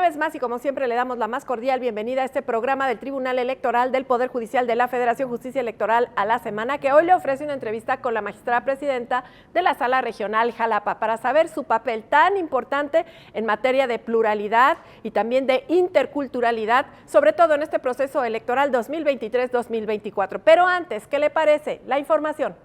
vez más y como siempre le damos la más cordial bienvenida a este programa del Tribunal Electoral del Poder Judicial de la Federación Justicia Electoral a la Semana, que hoy le ofrece una entrevista con la magistrada presidenta de la Sala Regional Jalapa para saber su papel tan importante en materia de pluralidad y también de interculturalidad, sobre todo en este proceso electoral 2023-2024. Pero antes, ¿qué le parece? La información.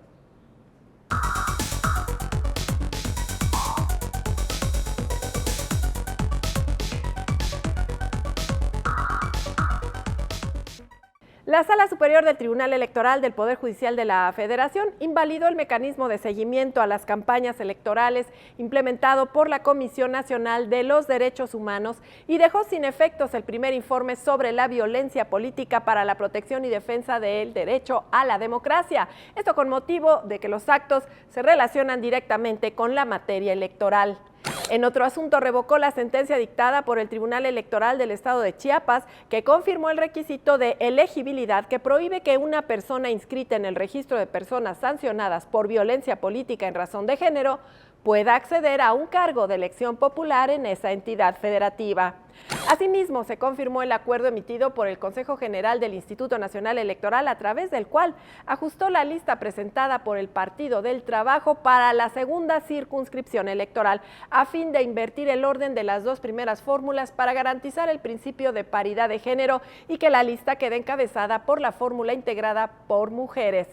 La Sala Superior del Tribunal Electoral del Poder Judicial de la Federación invalidó el mecanismo de seguimiento a las campañas electorales implementado por la Comisión Nacional de los Derechos Humanos y dejó sin efectos el primer informe sobre la violencia política para la protección y defensa del derecho a la democracia. Esto con motivo de que los actos se relacionan directamente con la materia electoral. En otro asunto, revocó la sentencia dictada por el Tribunal Electoral del Estado de Chiapas, que confirmó el requisito de elegibilidad que prohíbe que una persona inscrita en el registro de personas sancionadas por violencia política en razón de género pueda acceder a un cargo de elección popular en esa entidad federativa. Asimismo, se confirmó el acuerdo emitido por el Consejo General del Instituto Nacional Electoral, a través del cual ajustó la lista presentada por el Partido del Trabajo para la segunda circunscripción electoral, a fin de invertir el orden de las dos primeras fórmulas para garantizar el principio de paridad de género y que la lista quede encabezada por la fórmula integrada por mujeres.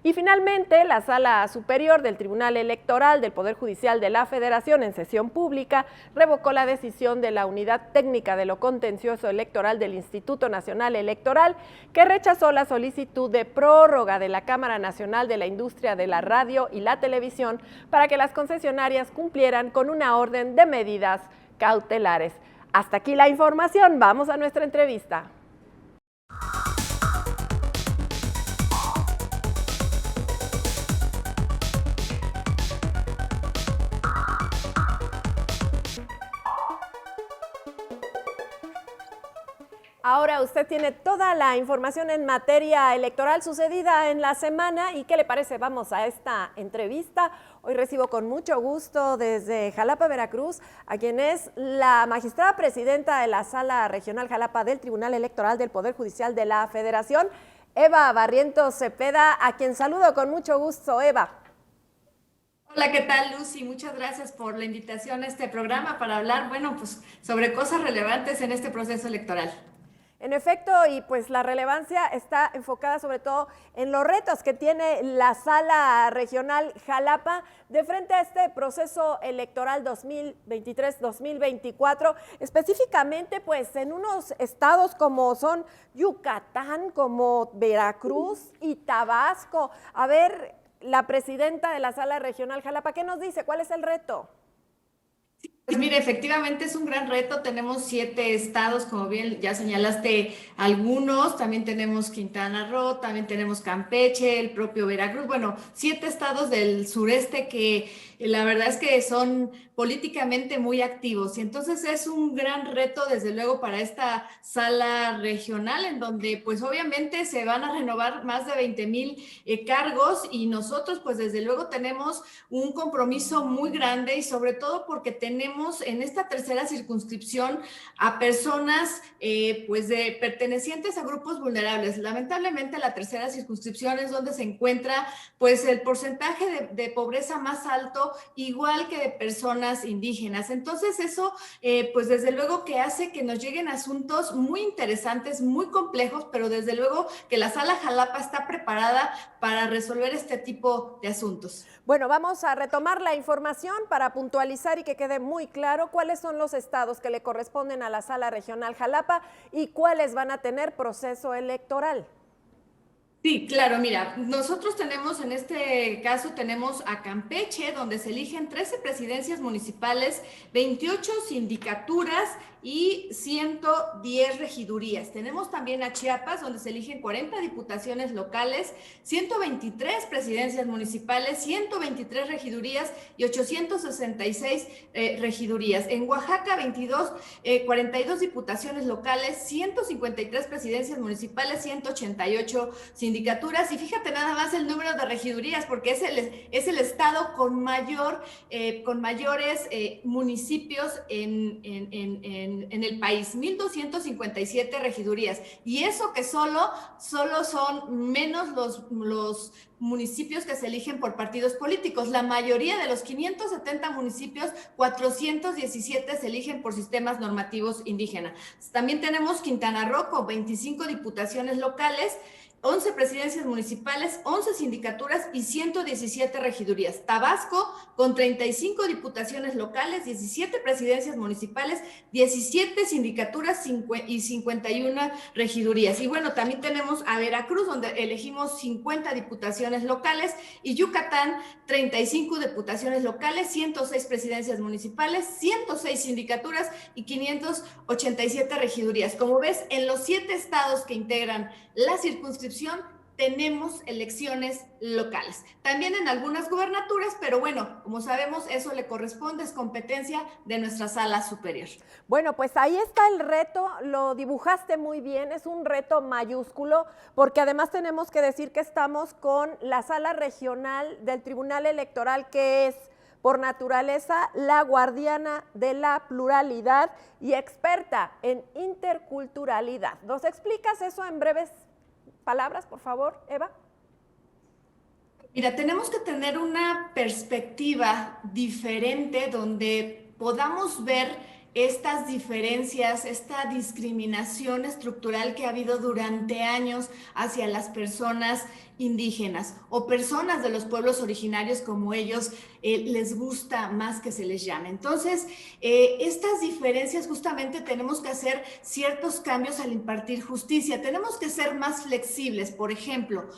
Y finalmente, la Sala Superior del Tribunal Electoral del Poder Judicial de la Federación, en sesión pública, revocó la decisión de la Unidad Técnica de lo Contencioso Electoral del Instituto Nacional Electoral, que rechazó la solicitud de prórroga de la Cámara Nacional de la Industria de la Radio y la Televisión para que las concesionarias cumplieran con una orden de medidas cautelares. Hasta aquí la información, vamos a nuestra entrevista. Ahora usted tiene toda la información en materia electoral sucedida en la semana. ¿Y qué le parece? Vamos a esta entrevista. Hoy recibo con mucho gusto desde Jalapa, Veracruz, a quien es la magistrada presidenta de la Sala Regional Jalapa del Tribunal Electoral del Poder Judicial de la Federación, Eva Barrientos Cepeda, a quien saludo con mucho gusto. Eva. Hola, ¿qué tal, Lucy? Muchas gracias por la invitación a este programa para hablar, sobre cosas relevantes en este proceso electoral. En efecto, y pues la relevancia está enfocada sobre todo en los retos que tiene la Sala Regional Jalapa de frente a este proceso electoral 2023-2024, específicamente pues en unos estados como son Yucatán, como Veracruz y Tabasco. A ver, la presidenta de la Sala Regional Jalapa, ¿qué nos dice? ¿Cuál es el reto? Pues mire, efectivamente es un gran reto. Tenemos 7 estados, como bien ya señalaste algunos. También tenemos Quintana Roo, también tenemos Campeche, el propio Veracruz. Bueno, 7 estados del sureste que la verdad es que son políticamente muy activos. Y entonces es un gran reto, desde luego, para esta sala regional, en donde pues obviamente se van a renovar más de 20,000 cargos, y nosotros pues desde luego tenemos un compromiso muy grande, y sobre todo porque tenemos en esta tercera circunscripción a personas pertenecientes a grupos vulnerables. Lamentablemente la tercera circunscripción es donde se encuentra pues el porcentaje de pobreza más alto, igual que de personas indígenas. Entonces eso pues desde luego que hace que nos lleguen asuntos muy interesantes, muy complejos, pero desde luego que la Sala Jalapa está preparada para resolver este tipo de asuntos. Bueno, vamos a retomar la información para puntualizar y que quede muy claro cuáles son los estados que le corresponden a la Sala Regional Jalapa y cuáles van a tener proceso electoral. Sí, claro, mira, nosotros tenemos, en este caso, tenemos a Campeche, donde se eligen 13 presidencias municipales, 28 sindicaturas y 110 regidurías. Tenemos también a Chiapas, donde se eligen 40 diputaciones locales, 123 presidencias municipales, 123 regidurías y 866 regidurías. En Oaxaca, 42 diputaciones locales, 153 presidencias municipales, 188 sindicaturas sindicaturas, y fíjate nada más el número de regidurías, porque es el estado con mayores municipios en el país, 1,257 regidurías, y eso que solo son menos los municipios que se eligen por partidos políticos. La mayoría de los 570 municipios, 417 se eligen por sistemas normativos indígenas. También tenemos Quintana Roo con 25 diputaciones locales, 11 presidencias municipales, 11 sindicaturas y 117 regidurías. Tabasco con 35 diputaciones locales, 17 presidencias municipales, 17 sindicaturas y 51 regidurías. Y bueno, también tenemos a Veracruz, donde elegimos 50 diputaciones locales, y Yucatán, 35 diputaciones locales, 106 presidencias municipales, 106 sindicaturas y 587 regidurías. Como ves, en los 7 estados que integran la circunscripción tenemos elecciones locales. También en algunas gubernaturas, pero bueno, como sabemos, eso le corresponde, es competencia de nuestra sala superior. Bueno, pues ahí está el reto, lo dibujaste muy bien, es un reto mayúsculo, porque además tenemos que decir que estamos con la sala regional del Tribunal Electoral, que es por naturaleza la guardiana de la pluralidad y experta en interculturalidad. ¿Nos explicas eso en breves palabras, por favor, Eva? Mira, tenemos que tener una perspectiva diferente donde podamos ver estas diferencias, esta discriminación estructural que ha habido durante años hacia las personas indígenas o personas de los pueblos originarios, como ellos les gusta más que se les llame. Entonces, estas diferencias justamente tenemos que hacer ciertos cambios al impartir justicia. Tenemos que ser más flexibles. Por ejemplo,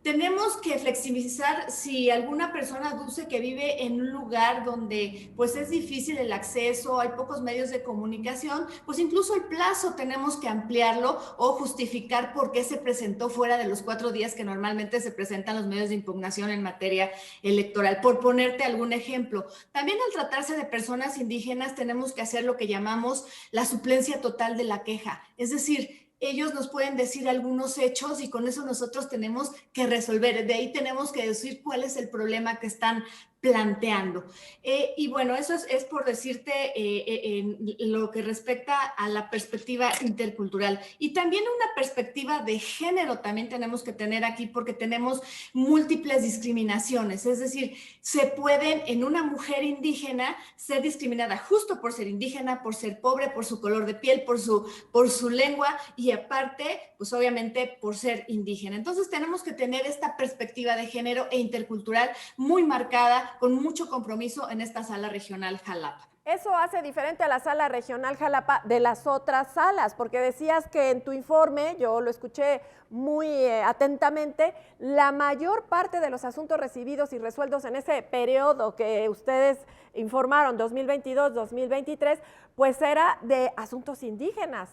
tenemos que flexibilizar si alguna persona dice que vive en un lugar donde pues es difícil el acceso, hay pocos medios de comunicación, pues incluso el plazo tenemos que ampliarlo o justificar por qué se presentó fuera de los 4 días que normalmente se presentan los medios de impugnación en materia electoral, por ponerte algún ejemplo. También al tratarse de personas indígenas tenemos que hacer lo que llamamos la suplencia total de la queja, es decir, ellos nos pueden decir algunos hechos y con eso nosotros tenemos que resolver. De ahí tenemos que decir cuál es el problema que están planteando. Y bueno, eso es por decirte en lo que respecta a la perspectiva intercultural. Y también una perspectiva de género también tenemos que tener aquí, porque tenemos múltiples discriminaciones. Es decir, se pueden en una mujer indígena ser discriminada justo por ser indígena, por ser pobre, por su color de piel, por su lengua y aparte, pues obviamente por ser indígena. Entonces tenemos que tener esta perspectiva de género e intercultural muy marcada, con mucho compromiso en esta sala regional Jalapa. Eso hace diferente a la sala regional Jalapa de las otras salas, porque decías que en tu informe, yo lo escuché muy atentamente, la mayor parte de los asuntos recibidos y resueltos en ese periodo que ustedes informaron, 2022-2023, pues era de asuntos indígenas.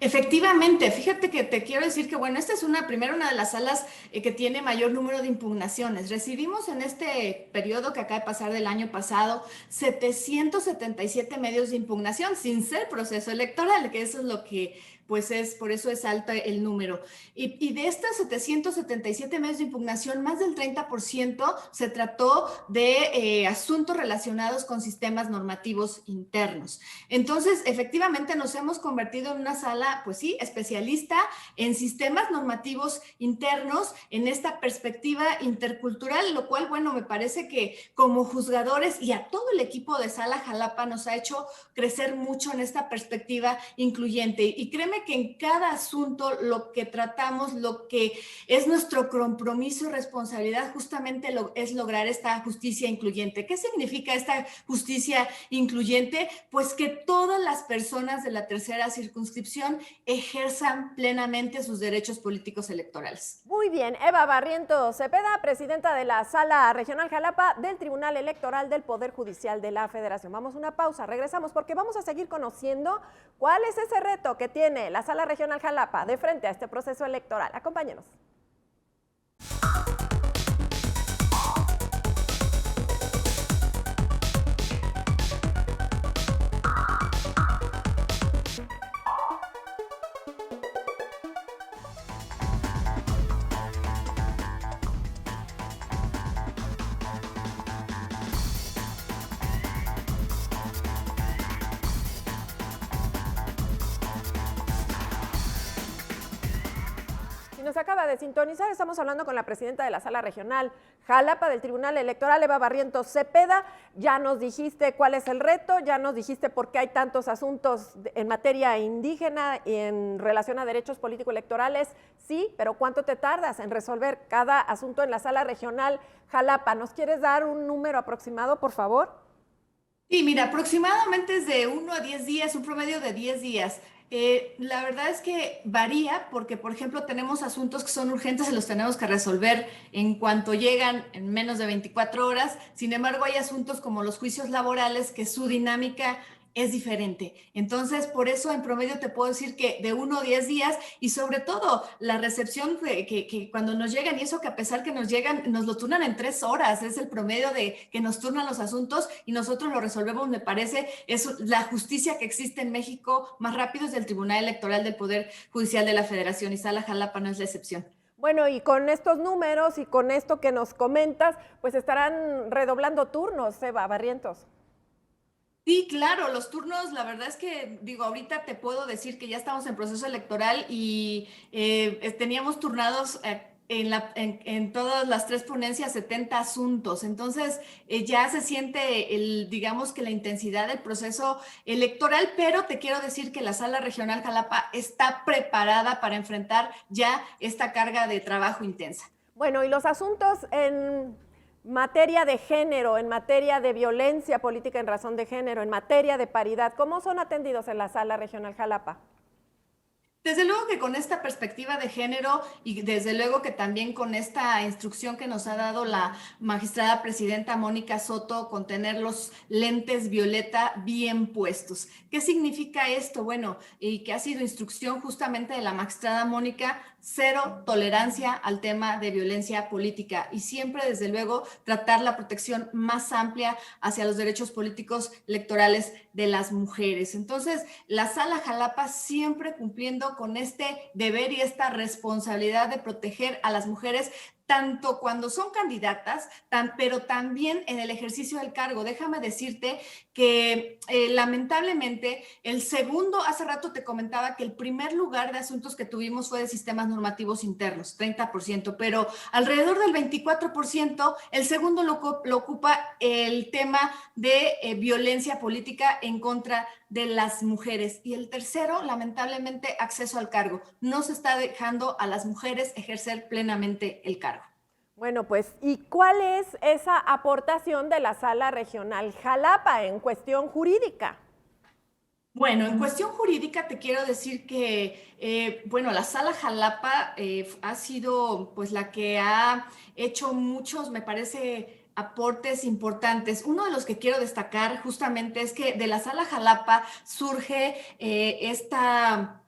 Efectivamente, fíjate que te quiero decir que, bueno, esta es una de las salas que tiene mayor número de impugnaciones. Recibimos en este periodo que acaba de pasar del año pasado 777 medios de impugnación sin ser proceso electoral, que eso es lo que pues por eso es alto el número. Y de estas 777 medios de impugnación, más del 30% se trató de asuntos relacionados con sistemas normativos internos. Entonces, efectivamente, nos hemos convertido en una sala, pues sí, especialista en sistemas normativos internos, en esta perspectiva intercultural, lo cual, bueno, me parece que como juzgadores y a todo el equipo de Sala Jalapa nos ha hecho crecer mucho en esta perspectiva incluyente. Y créeme que en cada asunto lo que tratamos, lo que es nuestro compromiso y responsabilidad justamente es lograr esta justicia incluyente. ¿Qué significa esta justicia incluyente? Pues que todas las personas de la tercera circunscripción ejerzan plenamente sus derechos políticos electorales. Muy bien, Eva Barrientos Cepeda, presidenta de la Sala Regional Jalapa del Tribunal Electoral del Poder Judicial de la Federación. Vamos a una pausa, regresamos porque vamos a seguir conociendo cuál es ese reto que tiene la Sala Regional Jalapa de frente a este proceso electoral. Acompáñenos. nos acaba de sintonizar, estamos hablando con la presidenta de la Sala Regional Jalapa del Tribunal Electoral, Eva Barrientos Cepeda. Ya nos dijiste cuál es el reto, ya nos dijiste por qué hay tantos asuntos en materia indígena y en relación a derechos político-electorales. Sí, pero ¿cuánto te tardas en resolver cada asunto en la Sala Regional Jalapa? ¿Nos quieres dar un número aproximado, por favor? Sí, mira, aproximadamente es de 1 a 10 días, un promedio de 10 días. La verdad es que varía porque, por ejemplo, tenemos asuntos que son urgentes y los tenemos que resolver en cuanto llegan en menos de 24 horas. Sin embargo, hay asuntos como los juicios laborales que su dinámica es diferente. Entonces, por eso en promedio te puedo decir que de 1 a 10 días y sobre todo la recepción que cuando nos llegan y eso que a pesar que nos llegan, nos lo turnan en 3 horas, es el promedio de que nos turnan los asuntos y nosotros lo resolvemos, me parece, es la justicia que existe en México más rápido es del Tribunal Electoral del Poder Judicial de la Federación y Sala Jalapa no es la excepción. Bueno, y con estos números y con esto que nos comentas, pues estarán redoblando turnos, Eva Barrientos. Sí, claro, los turnos, la verdad es que, digo, ahorita te puedo decir que ya estamos en proceso electoral y teníamos turnados en todas las tres ponencias 70 asuntos. Entonces, ya se siente, digamos que la intensidad del proceso electoral, pero te quiero decir que la Sala Regional Jalapa está preparada para enfrentar ya esta carga de trabajo intensa. Bueno, y los asuntos en materia de género, en materia de violencia política en razón de género, en materia de paridad, ¿cómo son atendidos en la Sala Regional Jalapa? Desde luego que con esta perspectiva de género y desde luego que también con esta instrucción que nos ha dado la magistrada presidenta Mónica Soto con tener los lentes violeta bien puestos. ¿Qué significa esto? Bueno, y que ha sido instrucción justamente de la magistrada Mónica, cero tolerancia al tema de violencia política y siempre desde luego tratar la protección más amplia hacia los derechos políticos electorales de las mujeres. Entonces, la Sala Jalapa siempre cumpliendo con este deber y esta responsabilidad de proteger a las mujeres tanto cuando son candidatas, pero también en el ejercicio del cargo. Déjame decirte que lamentablemente hace rato te comentaba que el primer lugar de asuntos que tuvimos fue de sistemas normativos internos, 30%, pero alrededor del 24%, el segundo lo ocupa el tema de violencia política en contra de las mujeres. Y el tercero, lamentablemente, acceso al cargo. No se está dejando a las mujeres ejercer plenamente el cargo. Bueno, pues, ¿y cuál es esa aportación de la Sala Regional Jalapa en cuestión jurídica? Bueno, en cuestión jurídica te quiero decir que, bueno, la Sala Jalapa ha sido pues la que ha hecho muchos, me parece, aportes importantes. Uno de los que quiero destacar justamente es que de la Sala Jalapa surge esta,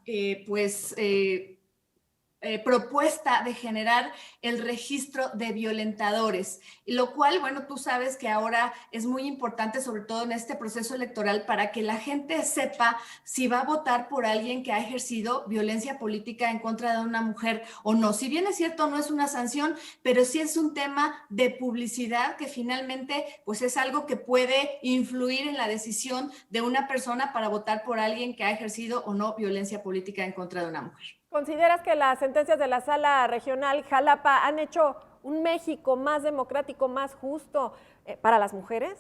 propuesta de generar el registro de violentadores, lo cual, bueno, tú sabes que ahora es muy importante, sobre todo en este proceso electoral, para que la gente sepa si va a votar por alguien que ha ejercido violencia política en contra de una mujer o no. Si bien es cierto, no es una sanción, pero sí es un tema de publicidad que finalmente, pues es algo que puede influir en la decisión de una persona para votar por alguien que ha ejercido o no violencia política en contra de una mujer. ¿Consideras que las sentencias de la Sala Regional Jalapa han hecho un México más democrático, más justo para las mujeres?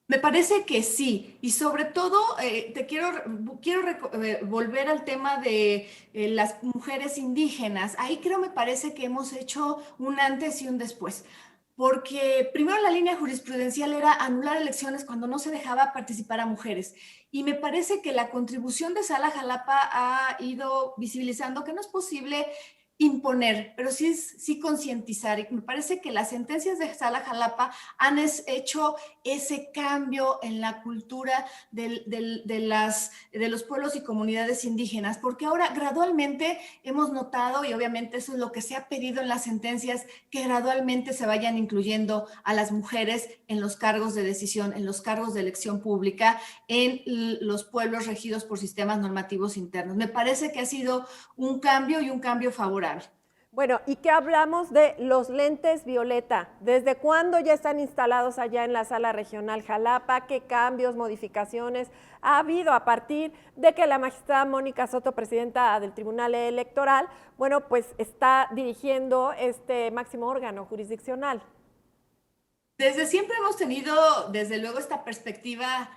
Me parece que sí, y sobre todo quiero volver al tema de las mujeres indígenas. Ahí me parece que hemos hecho un antes y un después. Porque primero la línea jurisprudencial era anular elecciones cuando no se dejaba participar a mujeres. Y me parece que la contribución de Sala Jalapa ha ido visibilizando que no es posible imponer, pero sí concientizar. Y me parece que las sentencias de Sala Jalapa han hecho ese cambio en la cultura de los pueblos y comunidades indígenas, porque ahora gradualmente hemos notado, y obviamente eso es lo que se ha pedido en las sentencias, que gradualmente se vayan incluyendo a las mujeres en los cargos de decisión, en los cargos de elección pública, en los pueblos regidos por sistemas normativos internos. Me parece que ha sido un cambio y un cambio favorable. Bueno, ¿y qué hablamos de los lentes violeta? ¿Desde cuándo ya están instalados allá en la Sala Regional Jalapa? ¿Qué cambios, modificaciones ha habido a partir de que la magistrada Mónica Soto, presidenta del Tribunal Electoral, bueno, pues está dirigiendo este máximo órgano jurisdiccional? Desde siempre hemos tenido, desde luego, esta perspectiva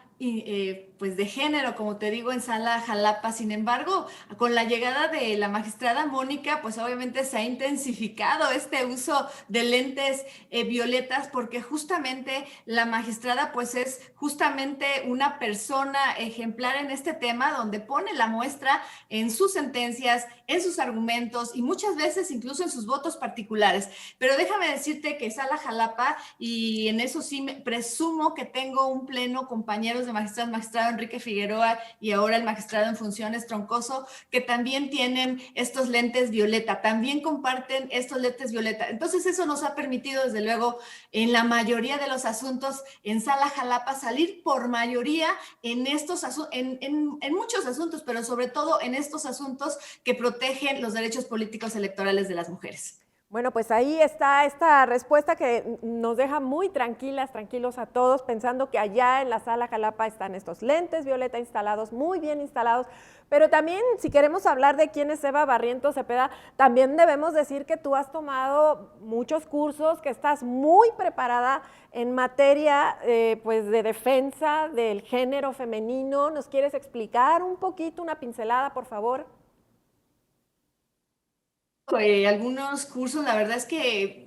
pues de género, como te digo, en Sala Jalapa. Sin embargo, con la llegada de la magistrada Mónica, pues obviamente se ha intensificado este uso de lentes violetas, porque justamente la magistrada pues es justamente una persona ejemplar en este tema, donde pone la muestra en sus sentencias, en sus argumentos y muchas veces incluso en sus votos particulares. Pero déjame decirte que Sala Jalapa, y en eso sí presumo que tengo un pleno compañeros de magistrados, magistrado Enrique Figueroa y ahora el magistrado en funciones Troncoso, que también tienen estos lentes violeta, también comparten estos lentes violeta. Entonces eso nos ha permitido, desde luego, en la mayoría de los asuntos en Sala Jalapa salir por mayoría en estos en muchos asuntos, pero sobre todo en estos asuntos que protegen los derechos políticos electorales de las mujeres. Bueno, pues ahí está esta respuesta que nos deja muy tranquilos a todos, pensando que allá en la Sala Jalapa están estos lentes violeta instalados, muy bien instalados, pero también si queremos hablar de quién es Eva Barrientos Cepeda, también debemos decir que tú has tomado muchos cursos, que estás muy preparada en materia pues de defensa del género femenino. ¿Nos quieres explicar un poquito, una pincelada, por favor? Algunos cursos, la verdad es que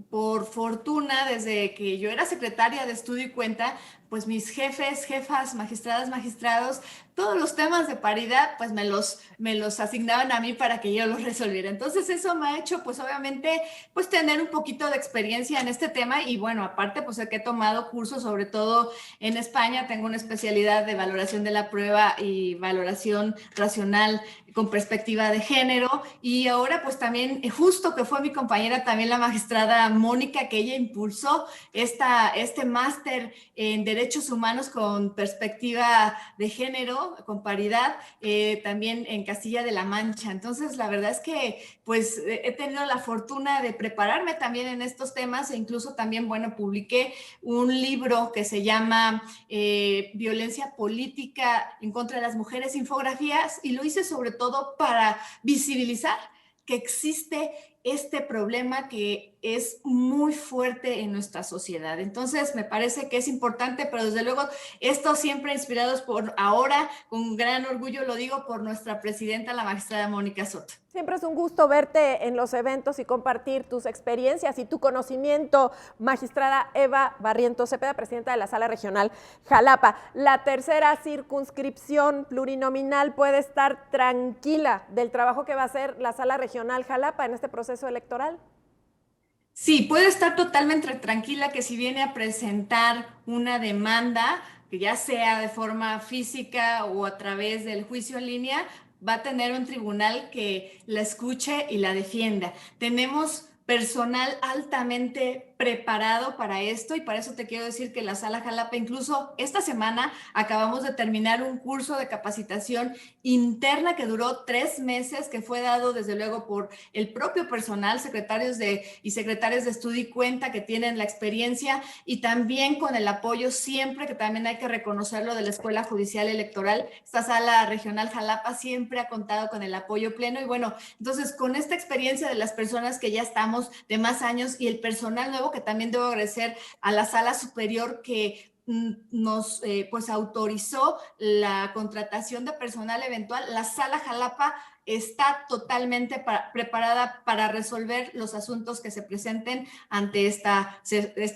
por fortuna, desde que yo era secretaria de Estudio y Cuenta, pues mis jefes, jefas, magistradas, magistrados, todos los temas de paridad, pues me los asignaban a mí para que yo los resolviera. Entonces eso me ha hecho, pues obviamente, pues tener un poquito de experiencia en este tema y bueno, aparte, pues que he tomado cursos, sobre todo en España, tengo una especialidad de valoración de la prueba y valoración racional con perspectiva de género y ahora pues también, justo que fue mi compañera también la magistrada Mónica, que ella impulsó este máster en Derechos Humanos con perspectiva de género, con paridad, también en Castilla de la Mancha. Entonces, la verdad es que pues he tenido la fortuna de prepararme también en estos temas e incluso también, bueno, publiqué un libro que se llama Violencia Política en contra de las Mujeres, infografías, y lo hice sobre todo para visibilizar que existe este problema que es muy fuerte en nuestra sociedad. Entonces, me parece que es importante, pero desde luego, esto siempre inspirados por ahora, con gran orgullo lo digo, por nuestra presidenta, la magistrada Mónica Soto. Siempre es un gusto verte en los eventos y compartir tus experiencias y tu conocimiento, magistrada Eva Barrientos Cepeda, presidenta de la Sala Regional Jalapa. La tercera circunscripción plurinominal puede estar tranquila del trabajo que va a hacer la Sala Regional Jalapa en este proceso electoral. Sí, puede estar totalmente tranquila que si viene a presentar una demanda, que ya sea de forma física o a través del juicio en línea, va a tener un tribunal que la escuche y la defienda. Tenemos personal altamente preparado para esto y para eso te quiero decir que la Sala Jalapa, incluso esta semana acabamos de terminar un curso de capacitación interna que duró 3 meses, que fue dado desde luego por el propio personal, secretarios y secretarias de Estudio y Cuenta que tienen la experiencia y también con el apoyo siempre, que también hay que reconocerlo, de la Escuela Judicial Electoral. Esta Sala Regional Jalapa siempre ha contado con el apoyo pleno y bueno, entonces con esta experiencia de las personas que ya estamos de más años y el personal nuevo, que también debo agradecer a la Sala Superior que nos pues autorizó la contratación de personal eventual. La Sala Jalapa está totalmente preparada para resolver los asuntos que se presenten ante esta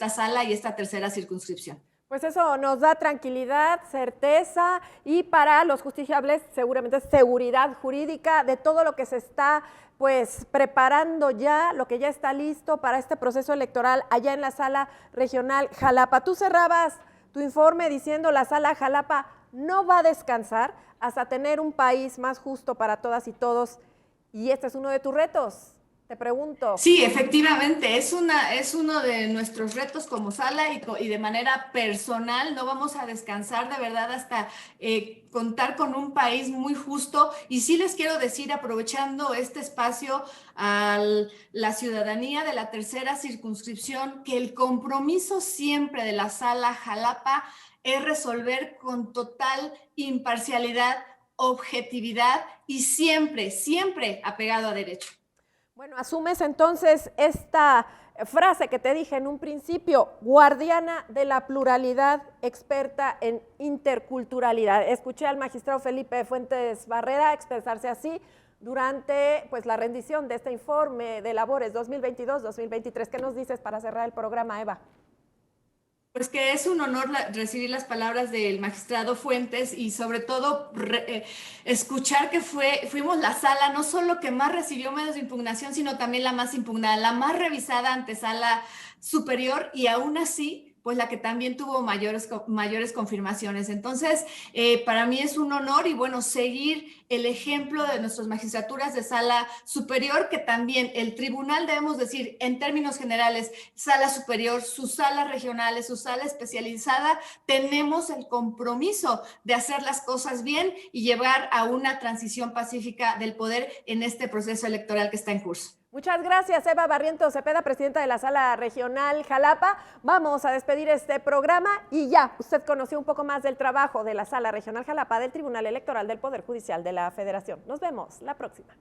sala y esta tercera circunscripción. Pues eso nos da tranquilidad, certeza y para los justiciables seguramente seguridad jurídica de todo lo que se está pues preparando ya, lo que ya está listo para este proceso electoral allá en la Sala Regional Jalapa. Tú cerrabas tu informe diciendo la Sala Jalapa no va a descansar hasta tener un país más justo para todas y todos y este es uno de tus retos. Te pregunto. Sí, efectivamente, es uno de nuestros retos como sala y de manera personal. No vamos a descansar de verdad hasta contar con un país muy justo. Y sí les quiero decir, aprovechando este espacio a la ciudadanía de la tercera circunscripción, que el compromiso siempre de la sala Jalapa es resolver con total imparcialidad, objetividad y siempre, siempre apegado a derecho. Bueno, asumes entonces esta frase que te dije en un principio, guardiana de la pluralidad, experta en interculturalidad. Escuché al magistrado Felipe Fuentes Barrera expresarse así durante pues, la rendición de este informe de labores 2022-2023. ¿Qué nos dices para cerrar el programa, Eva? Pues que es un honor recibir las palabras del magistrado Fuentes y sobre todo escuchar que fuimos la sala no solo que más recibió medios de impugnación, sino también la más impugnada, la más revisada ante sala superior y aún así pues la que también tuvo mayores confirmaciones. Entonces, para mí es un honor y bueno, seguir el ejemplo de nuestras magistraturas de sala superior, que también el tribunal, debemos decir, en términos generales, sala superior, sus salas regionales, su sala especializada, tenemos el compromiso de hacer las cosas bien y llevar a una transición pacífica del poder en este proceso electoral que está en curso. Muchas gracias, Eva Barrientos Cepeda, presidenta de la Sala Regional Jalapa. Vamos a despedir este programa y ya, usted conoció un poco más del trabajo de la Sala Regional Jalapa del Tribunal Electoral del Poder Judicial de la Federación. Nos vemos la próxima.